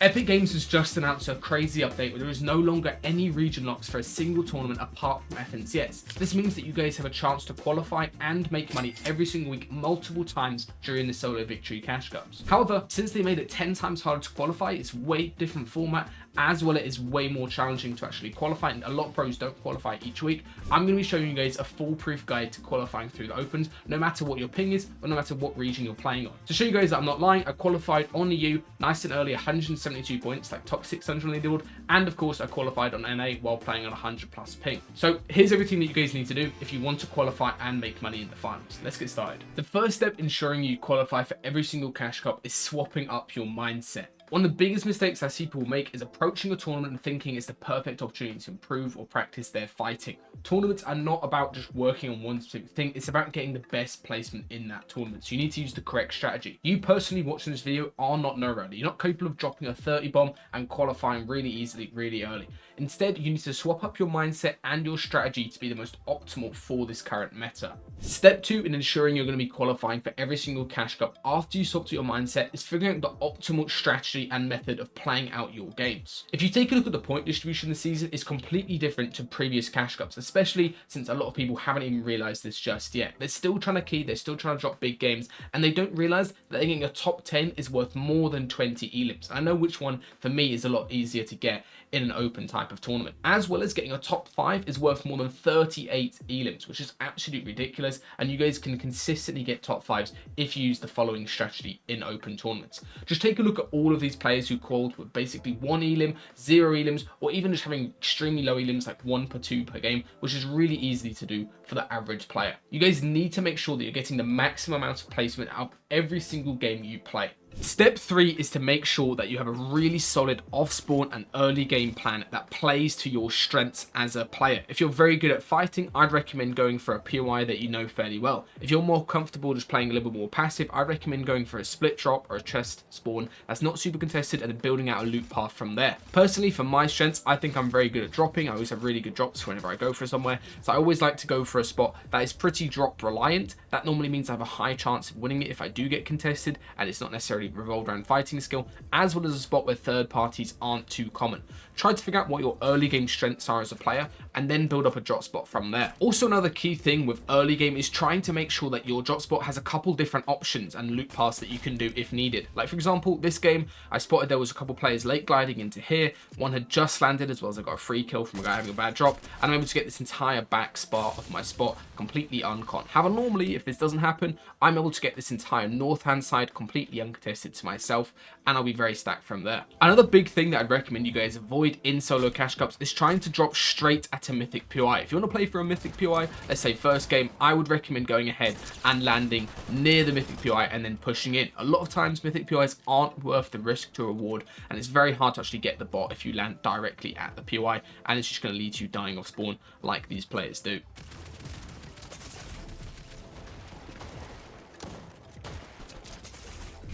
Epic Games has just announced a crazy update where there is no longer any region locks for a single tournament apart from FNCS. This means that you guys have a chance to qualify and make money every single week multiple times during the solo victory cash cups. However, since they made it 10 times harder to qualify, it's way different format, as well it is way more challenging to actually qualify, and a lot of pros don't qualify each week. I'm going to be showing you guys a foolproof guide to qualifying through the opens, no matter what your ping is or no matter what region you're playing on. To show you guys that I'm not lying, I qualified on the U nice and early, 172 points, like top 600 on the leaderboard, and of course I qualified on NA while playing on 100 plus ping. So here's everything that you guys need to do if you want to qualify and make money in the finals. Let's get started. The first step ensuring you qualify for every single cash cup is swapping up your mindset. One of the biggest mistakes I see people make is approaching a tournament and thinking it's the perfect opportunity to improve or practice their fighting. Tournaments are not about just working on one specific thing, it's about getting the best placement in that tournament. So you need to use the correct strategy. You personally watching this video are not no runner. You're not capable of dropping a 30 bomb and qualifying really easily, really early. Instead, you need to swap up your mindset and your strategy to be the most optimal for this current meta. Step 2 in ensuring you're going to be qualifying for every single cash cup after you swap to your mindset is figuring out the optimal strategy and method of playing out your games. If you take a look at the point distribution this season, it's completely different to previous cash cups, especially since a lot of people haven't even realized this just yet. They're still trying to key, they're still trying to drop big games, and they don't realize that getting a top 10 is worth more than 20 elims. I know which one for me is a lot easier to get in an open type of tournament, as well as getting a top 5 is worth more than 38 elims, which is absolutely ridiculous, and you guys can consistently get top 5s if you use the following strategy in open tournaments. Just take a look at all of these players who called with basically 1 elim, 0 elims, or even just having extremely low elims like 1 per 2 per game, which is really easy to do for the average player. You guys need to make sure that you're getting the maximum amount of placement out of every single game you play. Step 3 is to make sure that you have a really solid off-spawn and early game plan that plays to your strengths as a player. If you're very good at fighting, I'd recommend going for a POI that you know fairly well. If you're more comfortable just playing a little bit more passive, I'd recommend going for a split drop or a chest spawn that's not super contested and then building out a loot path from there. Personally, for my strengths, I think I'm very good at dropping. I always have really good drops whenever I go for somewhere. So I always like to go for a spot that is pretty drop reliant. That normally means I have a high chance of winning it if I do get contested, and it's not necessarily revolved around fighting skill, as well as a spot where third parties aren't too common. Try to figure out what your early game strengths are as a player and then build up a drop spot from there. Also, another key thing with early game is trying to make sure that your drop spot has a couple different options and loot paths that you can do if needed. Like for example, this game I spotted there was a couple players late gliding into here. One had just landed, as well as I got a free kill from a guy having a bad drop, and I'm able to get this entire back spot of my spot completely uncon. However, normally if this doesn't happen, I'm able to get this entire north hand side completely uncontested to myself, and I'll be very stacked from there. Another big thing that I'd recommend you guys avoid in solo cash cups is trying to drop straight at a mythic POI. If you want to play for a mythic POI, let's say first game, I would recommend going ahead and landing near the mythic POI and then pushing in. A lot of times mythic POIs aren't worth the risk to reward, and it's very hard to actually get the bot if you land directly at the POI, and it's just going to lead to you dying off spawn like these players do.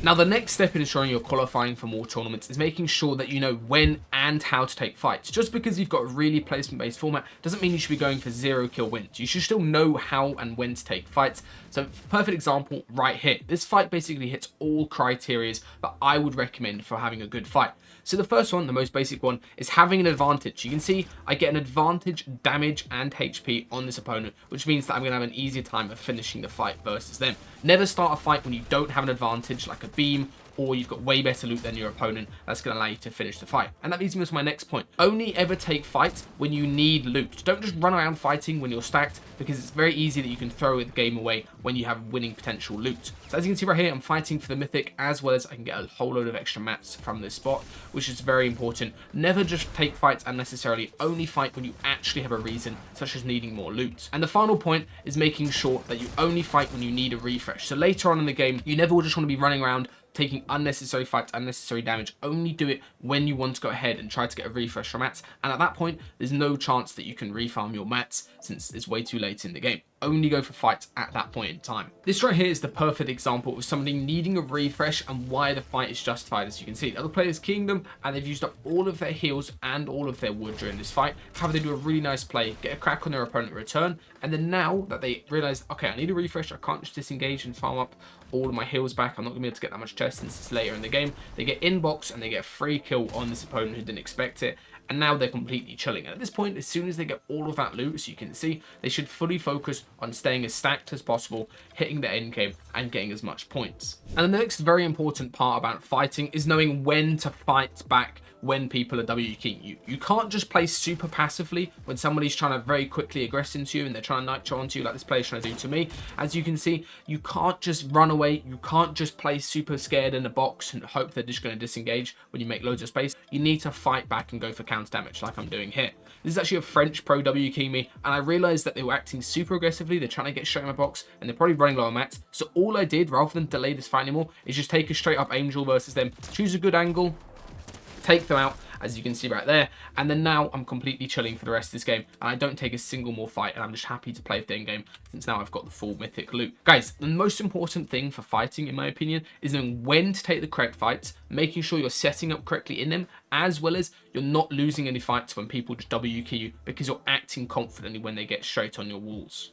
Now, the next step in ensuring you're qualifying for more tournaments is making sure that you know when and how to take fights. Just because you've got a really placement-based format doesn't mean you should be going for 0 kill wins. You should still know how and when to take fights. So, perfect example right here. This fight basically hits all criteria that I would recommend for having a good fight. So the first one, the most basic one, is having an advantage. You can see I get an advantage damage and HP on this opponent, which means that I'm going to have an easier time of finishing the fight versus them. Never start a fight when you don't have an advantage, like a beam, or you've got way better loot than your opponent. That's going to allow you to finish the fight. And that leads me to my next point. Only ever take fights when you need loot. Don't just run around fighting when you're stacked, because it's very easy that you can throw the game away when you have winning potential loot. So as you can see right here, I'm fighting for the mythic, as well as I can get a whole load of extra mats from this spot, which is very important. Never just take fights unnecessarily. Only fight when you actually have a reason, such as needing more loot. And the final point is making sure that you only fight when you need a refresh. So later on in the game, you never just want to be running around taking unnecessary fights, unnecessary damage. Only do it when you want to go ahead and try to get a refresh from mats, and at that point there's no chance that you can refarm your mats since it's way too late in the game. only go for fights at that point in time. This right here is the perfect example of somebody needing a refresh and why the fight is justified. As you can see, the other player's kingdom, and they've used up all of their heals and all of their wood during this fight. However, they do a really nice play, get a crack on their opponent in return, and then now that they realize, okay, I need a refresh, I can't just disengage and farm up all of my heals back, I'm not gonna be able to get that much chest since it's later in the game. They get inbox and they get a free kill on this opponent who didn't expect it, and now they're completely chilling. And at this point, as soon as they get all of that loot, as you can see, they should fully focus on staying as stacked as possible, hitting the end game and getting as much points. And the next very important part about fighting is knowing when to fight back when people are W keying you. You can't just play super passively when somebody's trying to very quickly aggress into you and they're trying to nitro onto you like this player's trying to do to me. As you can see, you can't just run away. You can't just play super scared in a box and hope they're just going to disengage when you make loads of space. You need to fight back and go for counter damage like I'm doing here. This is actually a French pro W keying me, and I realized that they were acting super aggressively. They're trying to get straight in my box and they're probably running low on mats. So all I did, rather than delay this fight anymore, is just take a straight up angel versus them, choose a good angle, take them out, as you can see right there, and then now I'm completely chilling for the rest of this game, and I don't take a single more fight, and I'm just happy to play with the end game since now I've got the full mythic loot. Guys, the most important thing for fighting, in my opinion, is knowing when to take the correct fights, making sure you're setting up correctly in them, as well as you're not losing any fights when people just W key you because you're acting confidently when they get straight on your walls.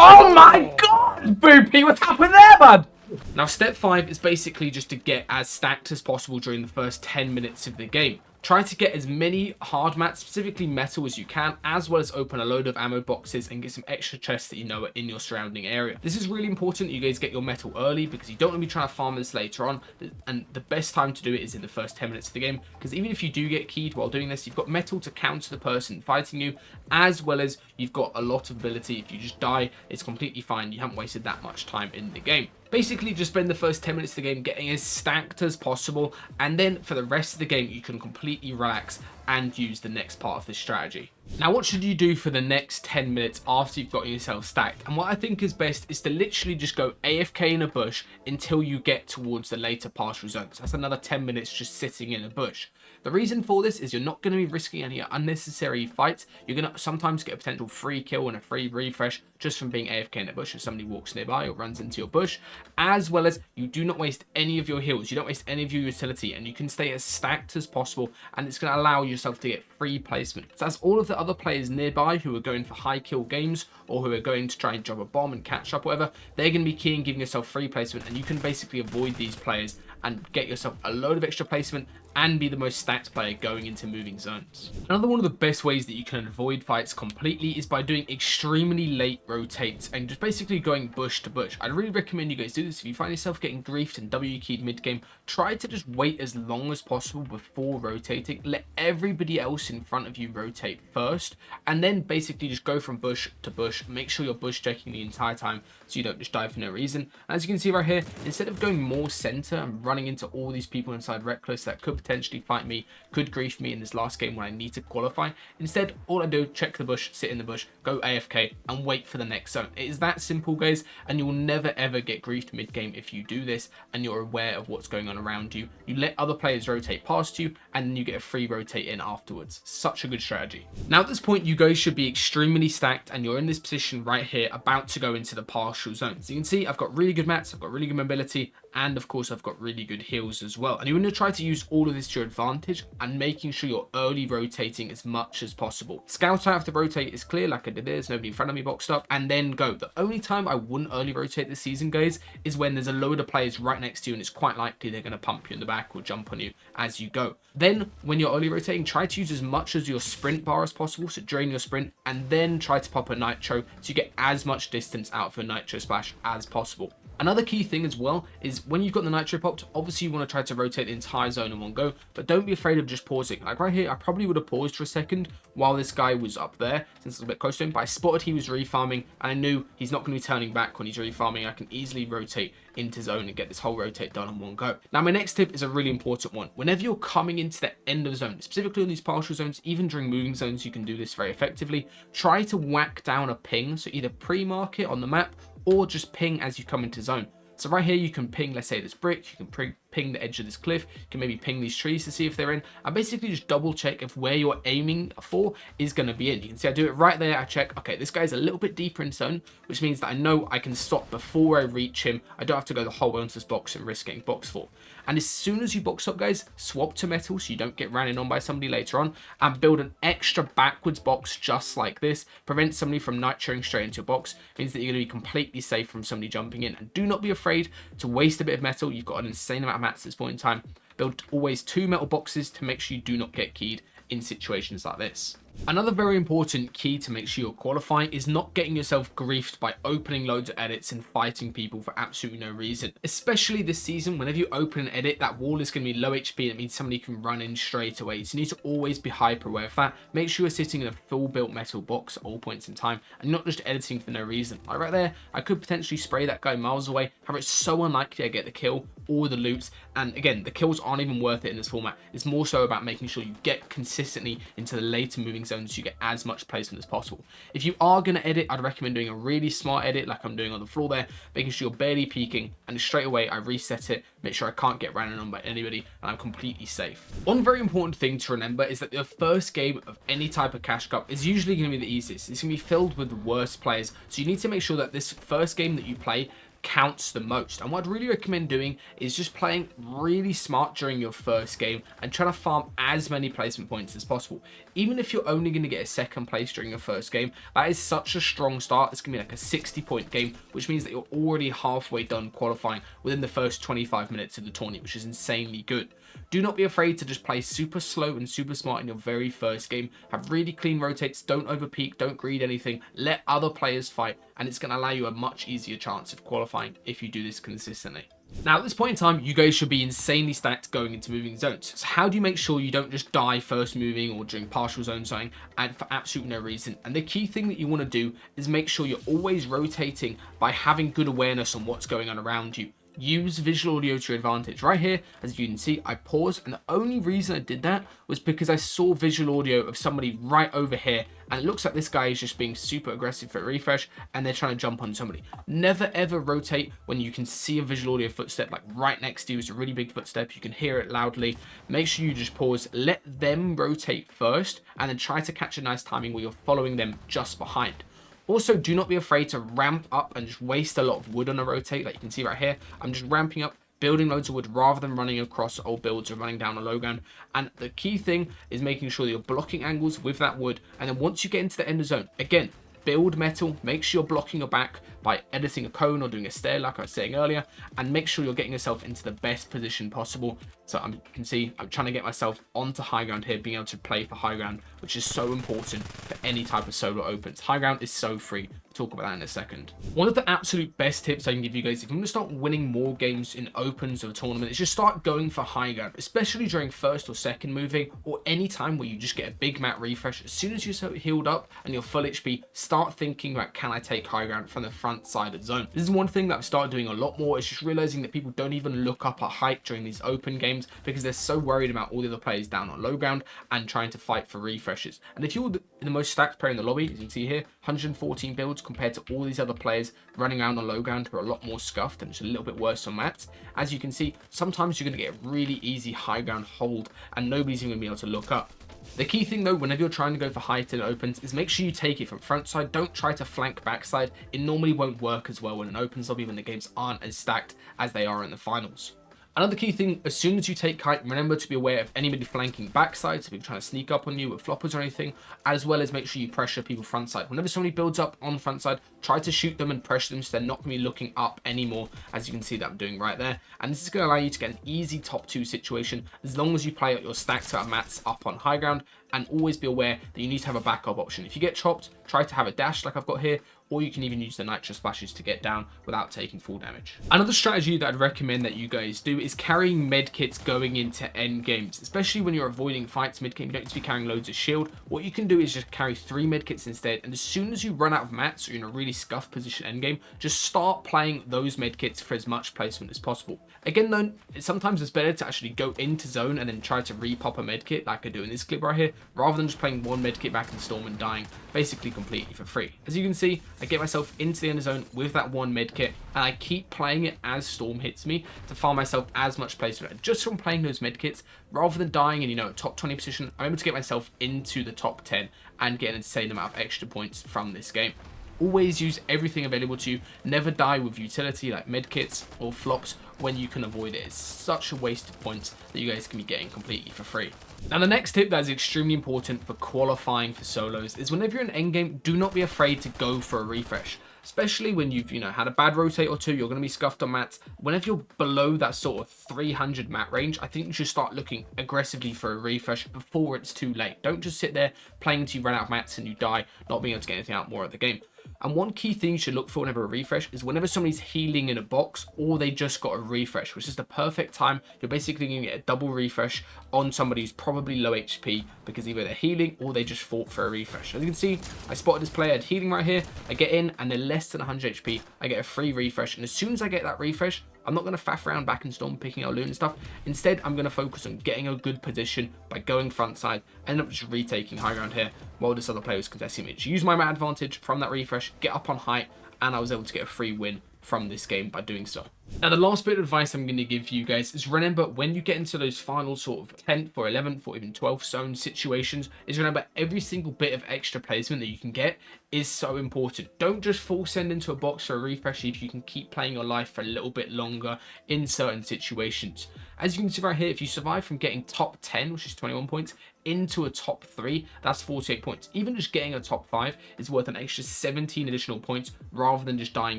Oh my god, Boopy, what happened there, bud? Now, step 5 is basically just to get as stacked as possible during the first 10 minutes of the game. Try to get as many hard mats, specifically metal, as you can, as well as open a load of ammo boxes and get some extra chests that you know are in your surrounding area. This is really important that you guys get your metal early because you don't want to be trying to farm this later on, and the best time to do it is in the first 10 minutes of the game, because even if you do get keyed while doing this, you've got metal to counter the person fighting you, as well as you've got a lot of ability. If you just die, it's completely fine. You haven't wasted that much time in the game. Basically, just spend the first 10 minutes of the game getting as stacked as possible, and then for the rest of the game, you can completely relax and use the next part of this strategy. Now, what should you do for the next 10 minutes after you've got yourself stacked? And what I think is best is to literally just go AFK in a bush until you get towards the later partial zones. That's another 10 minutes just sitting in a bush. The reason for this is you're not going to be risking any unnecessary fights. You're going to sometimes get a potential free kill and a free refresh just from being AFK in a bush if somebody walks nearby or runs into your bush, as well as you do not waste any of your heals, you don't waste any of your utility, and you can stay as stacked as possible, and it's going to allow yourself to get free placement. So that's all of the other players nearby who are going for high kill games or who are going to try and drop a bomb and catch up, whatever, they're going to be keying, giving yourself free placement, and you can basically avoid these players and get yourself a load of extra placement and be the most stacked player going into moving zones. Another one of the best ways that you can avoid fights completely is by doing extremely late rotates and just basically going bush to bush. I'd really recommend you guys do this. If you find yourself getting griefed and W keyed mid game, try to just wait as long as possible before rotating. Let everybody else in front of you rotate first, and then basically just go from bush to bush. Make sure you're bush checking the entire time so you don't just die for no reason. And as you can see right here, instead of going more center and running into all these people inside Reckless that could potentially fight me, could grief me in this last game when I need to qualify, instead all I do, check the bush, sit in the bush, go AFK and wait for the next zone. It is that simple, guys, and you'll never ever get griefed mid game if you do this and you're aware of what's going on around you. You let other players rotate past you and then you get a free rotate in afterwards. Such a good strategy. Now at this point, you guys should be extremely stacked and you're in this position right here about to go into the partial zones. You can see I've got really good mats, I've got really good mobility, and of course I've got really good heals as well. And you want to try to use all of this to your advantage and making sure you're early rotating as much as possible. Scout out if the rotate is clear like I did there, there's nobody in front of me boxed up, and then go. The only time I wouldn't early rotate this season, guys, is when there's a load of players right next to you and it's quite likely they're going to pump you in the back or jump on you as you go. Then when you're early rotating, try to use as much as your sprint bar as possible, so drain your sprint, and then try to pop a nitro so you get as much distance out of your nitro splash as possible. Another key thing as well is when you've got the nitro popped, obviously you want to try to rotate the entire zone in one go, but don't be afraid of just pausing. Like right here, I probably would have paused for a second while this guy was up there since I was a bit close to him, but I spotted he was refarming and I knew he's not going to be turning back when he's refarming. I can easily rotate into zone and get this whole rotate done in one go. Now my next tip is a really important one. Whenever you're coming into the end of zone, specifically on these partial zones, even during moving zones, you can do this very effectively. Try to whack down a ping, so either pre-mark it on the map or just ping as you come into zone. So right here, you can ping, let's say this brick, you can ping the edge of this cliff, you can maybe ping these trees to see if they're in, and basically just double check if where you're aiming for is going to be in. You can see I do it right there. I check, okay, this guy's a little bit deeper in zone, which means that I know I can stop before I reach him. I don't have to go the whole way onto this box and risk getting boxed for. And as soon as you box up, guys, swap to metal so you don't get ran in on by somebody later on, and build an extra backwards box just like this. Prevent somebody from nitroing straight into your box. Means that you're going to be completely safe from somebody jumping in. And do not be afraid to waste a bit of metal. You've got an insane amount of mats at this point in time. Build always 2 metal boxes to make sure you do not get keyed in situations like this. Another very important key to make sure you're qualifying is not getting yourself griefed by opening loads of edits and fighting people for absolutely no reason. Especially this season, whenever you open an edit, that wall is going to be low HP and it means somebody can run in straight away. So you need to always be hyper aware of that. Make sure you're sitting in a full built metal box at all points in time and not just editing for no reason. Like right there, I could potentially spray that guy miles away. However, it's so unlikely I get the kill or the loot. And again, the kills aren't even worth it in this format. It's more so about making sure you get consistently into the later moving zones so you get as much placement as possible. If you are going to edit, I'd recommend doing a really smart edit like I'm doing on the floor there, making sure you're barely peeking, and straight away I reset it, make sure I can't get ran on by anybody, and I'm completely safe. One very important thing to remember is that the first game of any type of cash cup is usually going to be the easiest. It's going to be filled with the worst players, so you need to make sure that this first game that you play counts the most. And what I'd really recommend doing is just playing really smart during your first game and trying to farm as many placement points as possible. Even if you're only going to get a second place during your first game, that is such a strong start. It's going to be like a 60-point game, which means that you're already halfway done qualifying within the first 25 minutes of the tournament, which is insanely good. Do not be afraid to just play super slow and super smart in your very first game. Have really clean rotates, don't overpeak, don't greed anything, let other players fight, and it's going to allow you a much easier chance of qualifying if you do this consistently. Now, at this point in time, you guys should be insanely stacked going into moving zones. So how do you make sure you don't just die first moving or during partial zone zoning and for absolutely no reason? And the key thing that you want to do is make sure you're always rotating by having good awareness on what's going on around you. Use visual audio to your advantage. Right here, as you can see, I paused, and the only reason I did that was because I saw visual audio of somebody right over here, and it looks like this guy is just being super aggressive for a refresh, and they're trying to jump on somebody. Never ever rotate when you can see a visual audio footstep like right next to you. It's a really big footstep, you can hear it loudly. Make sure you just pause, let them rotate first, and then try to catch a nice timing where you're following them just behind. Also, do not be afraid to ramp up and just waste a lot of wood on a rotate. Like you can see right here, I'm just ramping up, building loads of wood rather than running across old builds or running down a low ground. And the key thing is making sure that you're blocking angles with that wood. And then once you get into the end of zone, again, build metal, make sure you're blocking your back by editing a cone or doing a stair like I was saying earlier, and make sure you're getting yourself into the best position possible. So you can see I'm trying to get myself onto high ground here, being able to play for high ground, which is so important for any type of solo opens. High ground is so free. Talk about that in a second. One of the absolute best tips I can give you guys if you want to start winning more games in opens of a tournament is just start going for high ground, especially during first or second moving or any time where you just get a big map refresh. As soon as you're so healed up and you're full HP, start thinking about, can I take high ground from the front side of the zone? This is one thing that I've started doing a lot more. It's just realizing that people don't even look up at height during these open games because they're so worried about all the other players down on low ground and trying to fight for refreshes. And if you're the most stacked player in the lobby, as you can see here, 114 builds compared to all these other players running around on low ground who are a lot more scuffed and just a little bit worse on mats. As you can see, sometimes you're going to get a really easy high ground hold and nobody's even going to be able to look up. The key thing though, whenever you're trying to go for height in opens, is make sure you take it from front side. Don't try to flank backside. It normally won't work as well in an opens lobby when the games aren't as stacked as they are in the finals. Another key thing, as soon as you take height, remember to be aware of anybody flanking backside, so people trying to sneak up on you with floppers or anything, as well as make sure you pressure people front side. Whenever somebody builds up on front side, try to shoot them and pressure them so they're not going to be looking up anymore, as you can see that I'm doing right there. And this is going to allow you to get an easy top 2 situation, as long as you play out your stacked out mats up on high ground, and always be aware that you need to have a backup option. If you get chopped, try to have a dash like I've got here, or you can even use the nitro splashes to get down without taking full damage. Another strategy that I'd recommend that you guys do is carrying medkits going into end games, especially when you're avoiding fights mid game. You don't need to be carrying loads of shield. What you can do is just carry 3 medkits instead, and as soon as you run out of mats or you're in a really scuffed position end game, just start playing those medkits for as much placement as possible. Again though, sometimes it's better to actually go into zone and then try to repop a medkit like I do in this clip right here, rather than just playing one medkit back in Storm and dying basically completely for free. As you can see, I get myself into the end zone with that one medkit, and I keep playing it as Storm hits me to farm myself as much placement. And just from playing those medkits, rather than dying in, a top 20 position, I'm able to get myself into the top 10 and get an insane amount of extra points from this game. Always use everything available to you. Never die with utility like medkits or flops when you can avoid it. It's such a waste of points that you guys can be getting completely for free. Now, the next tip that is extremely important for qualifying for solos is whenever you're in endgame, do not be afraid to go for a refresh. Especially when you've, had a bad rotate or two, you're going to be scuffed on mats. Whenever you're below that sort of 300 mat range, I think you should start looking aggressively for a refresh before it's too late. Don't just sit there playing until you run out of mats and you die, not being able to get anything out more of the game. And one key thing you should look for whenever a refresh is whenever somebody's healing in a box or they just got a refresh, which is the perfect time. You're basically going to get a double refresh on somebody who's probably low HP because either they're healing or they just fought for a refresh. As you can see, I spotted this player healing right here. I get in and they're less than 100 HP. I get a free refresh. And as soon as I get that refresh, I'm not going to faff around back in Storm picking out loot and stuff. Instead, I'm going to focus on getting a good position by going front side, end up just retaking high ground here while this other player was contesting me. Use my advantage from that refresh, get up on height, and I was able to get a free win from this game by doing so. Now, the last bit of advice I'm going to give you guys is remember when you get into those final sort of 10th or 11th or even 12th zone situations, is remember every single bit of extra placement that you can get is so important. Don't just full send into a box for a refresh if you can keep playing your life for a little bit longer in certain situations. As you can see right here, if you survive from getting top 10, which is 21 points, into a top 3, that's 48 points. Even just getting a top 5 is worth an extra 17 additional points rather than just dying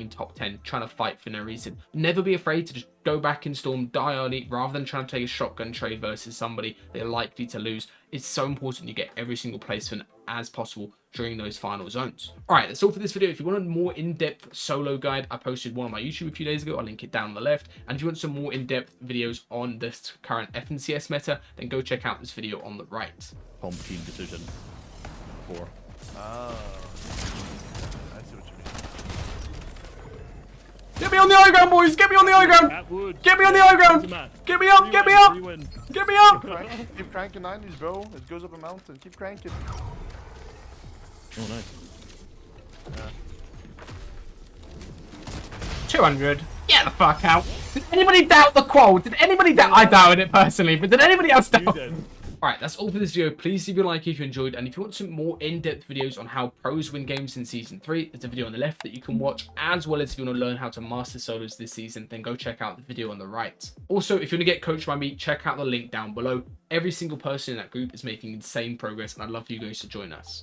in top 10, trying to fight for no reason. Never be afraid to just go back in Storm, die early, rather than trying to take a shotgun trade versus somebody they're likely to lose. It's so important you get every single placement as possible during those final zones. Alright, that's all for this video. If you want a more in-depth solo guide, I posted one on my YouTube a few days ago. I'll link it down on the left. And if you want some more in-depth videos on this current FNCS meta, then go check out this video on the right. Home team decision 4. Oh. I see what you mean. Get me on the high ground, boys! Get me on the high ground! Get me on the high ground! Get me up! Get me up! Get me up! Keep cranking 90s, bro. It goes up a mountain. Keep cranking. Oh, nice. 200. Get the fuck out. Did anybody doubt the qual? Did anybody doubt? I doubted it personally, but did anybody else doubt? Alright, that's all for this video. Please leave a like if you enjoyed, and if you want some more in-depth videos on how pros win games in Season 3, there's a video on the left that you can watch, as well as if you want to learn how to master solos this season, then go check out the video on the right. Also, if you want to get coached by me, check out the link down below. Every single person in that group is making insane progress, and I'd love for you guys to join us.